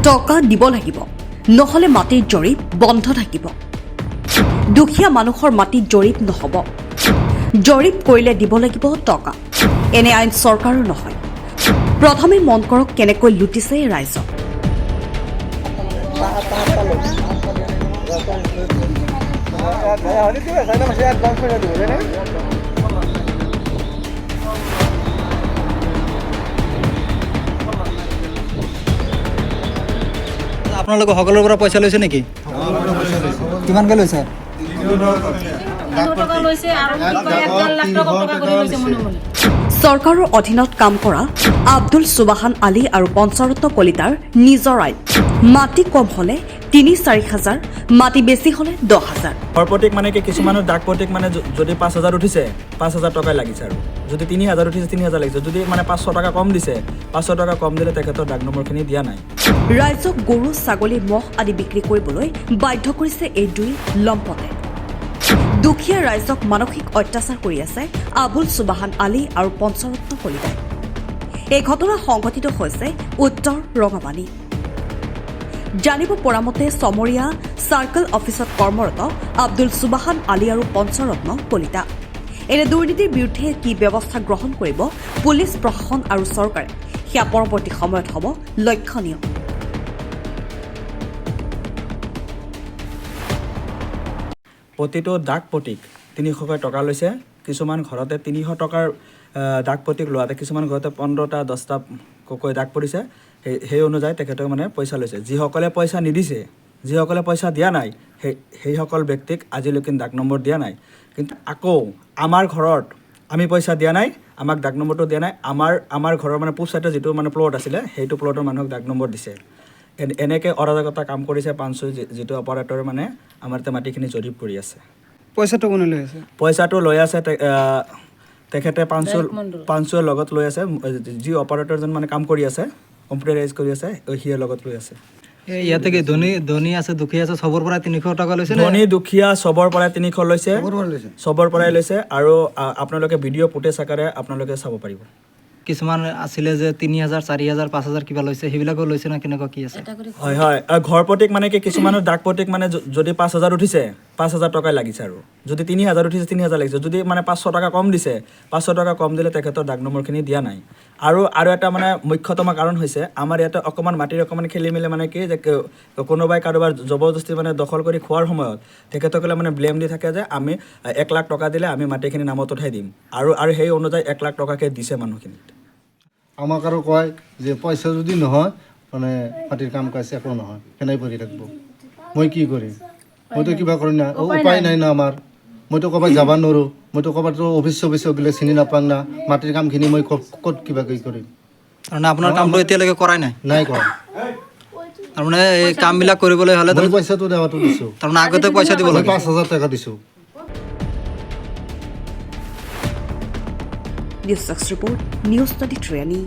টকা দিব লাগিব, নহ'লে মাটিৰ জৰীপ বন্ধ থাকিব। দুখীয়া মানুহৰ মাটিত জৰীপ নহ'ব, জৰীপ কৰিলে দিব লাগিব টকা। এনে আইন চৰকাৰৰ নহয়। প্ৰথমে মন কৰক কেনেকৈ লুটিছে ৰাইজক। আপোনালোকে সকলোৰে পৰা পইচা লৈছে নেকি? কিমানকৈ লৈছে? চৰকাৰৰ অধীনত কাম কৰা আব্দুল সুবাহান আলী আৰু পঞ্চৰত্ন কলিতাৰ নিজৰ আইন। মাটি কম হ'লে ৩-৪ হাজাৰ, মাটি বেছি হ'লে 10 হাজাৰ। ঘৰপতিক মানে কি কিছুমানৰ ডাক পতিক মানে যদি 5,000 উঠিছে 5,000 টকাই লাগিছে, আৰু যদি 3,000 উঠিছে 3,000 লাগিছে। যদি মানে 500 টকা কম দিছে 500 টকা কম দিলে তেখেতৰ ডাক নম্বৰখিনি দিয়া নাই। ৰাইজক গৰু, ছাগলী, মহ আদি বিক্ৰী কৰিবলৈ বাধ্য কৰিছে এই দুই লম্পটে। দুখীয়া ৰাইজক মানসিক অত্যাচাৰ কৰি আছে আবুল সুবাহান আলী আৰু পঞ্চৰত্ন কলিতাই। এই ঘটনা সংঘটিত হৈছে উত্তৰ ৰঙাবানী। জানিব পৰা মতে চমৰীয়া চাৰ্কল অফিচত কৰ্মৰত আব্দুল সুবাহান আলী আৰু পঞ্চৰত্ন কলিতা। এনে দুৰ্নীতিৰ বিৰুদ্ধে কি ব্যৱস্থা গ্ৰহণ কৰিব পুলিচ প্ৰশাসন আৰু চৰকাৰে, সেয়া পৰৱৰ্তী সময়ত হ'ব লক্ষণীয়। প্ৰতিটো ডাক পতিক 300কৈ টকা লৈছে। কিছুমান ঘৰতে 300 টকাৰ ডাক পতিক লোৱাতে কিছুমান ঘৰতে 15টা 10টাকৈ ডাক পৰিছে। সেই অনুযায়ী তেখেতক মানে পইচা লৈছে। যিসকলে পইচা নিদিছে, যিসকলে পইচা দিয়া নাই, সেইসকল ব্যক্তিক আজিলৈকে ডাক নম্বৰ দিয়া নাই। কিন্তু আকৌ আমাৰ ঘৰত আমি পইচা দিয়া নাই, আমাক ডাক নম্বৰটো দিয়া নাই। আমাৰ ঘৰৰ মানে পূব চাইডে যিটো মানে প্লট আছিলে সেইটো প্লটৰ মানুহক ডাক নম্বৰ দিছে। এনেকৈ অৰাজকতা কাম কৰিছে পাঞ্চু, যিটো অপাৰেটৰে মানে আমাৰ এতিয়া মাটিখিনি জৰীপ কৰি আছে। পইচাটো কোনে লৈ আছে? পইচাটো লৈ আছে তেখেতে পাঞ্চুৰ লগত লৈ আছে। যি অপাৰেটৰজন মানে কাম কৰি আছে, কম্পিউটাৰাইজ কৰি আছে, সিয়ে লগত লৈ আছে। ইয়াতে কি ধনী আছে, দুখীয়া আছে, চবৰ পৰা 300 টকা লৈছে? ধনী দুখীয়া চবৰ পৰাই 300 লৈছে, চবৰ পৰাই লৈছে। আৰু আপোনালোকে ভিডিঅ' ফুটেজ আকাৰে আপোনালোকে চাব পাৰিব। কিছুমান আছিলে যে 3,000, 4,000, 5,000 কিবা লৈছে, সেইবিলাকো লৈছে না? কেনেকুৱা কি আছে? হয় হয়, ঘৰপতিক মানে কি কিছুমানৰ ডাক পতিক মানে যদি 5,000 উঠিছে 5,000 টকাই লাগিছে, আৰু যদি 3,000 উঠিছে 3,000 লাগিছে। যদি মানে 500 টকা কম দিছে 500 টকা কম দিলে তেখেতৰ ডাক নম্বৰখিনি দিয়া নাই। আৰু এটা মানে মুখ্যতম কাৰণ হৈছে আমাৰ ইয়াতে অকণমান মাটিৰ অকণমান খেলি মেলি, মানে কি যে কোনোবাই কাৰোবাৰ জবৰদস্তি মানে দখল কৰি খোৱাৰ সময়ত তেখেতসকলে মানে ব্লেম দি থাকে যে আমি 1 লাখ টকা দিলে আমি মাটিখিনি নামত উঠাই দিম, আৰু সেই অনুযায়ী 1 লাখ টকাকৈ দিছে মানুহখিনিক। আমাক আৰু কয় যে পইচা যদি নহয় মানে মাটিৰ কাম কাজ একো নহয়, সেনেই পৰি থাকিব। মই কি কৰিম? মইতো কিবা কৰিম না, উপায় নাই না আমাৰ। মইতো ক'ৰবাত যাব নোৱাৰোঁ, মইতো ক'ৰবাত অফিচ চফিচত গ'লে চিনি নাপাওঁ না। মাটিৰ কামখিনি মই ক'ত কিবা কি কৰিম? তাৰমানে আপোনাৰ কামটো এতিয়ালৈকে কৰাই নাই? নাই কৰা। তাৰমানে এই কামবিলাক কৰিবলৈ হ'লে মই পইচাটো দেৱাটো দিছোঁ। তাৰমানে আগতে পইচা দিব লাগে? 5,000 টকা দিছোঁ। News desk report, news 23।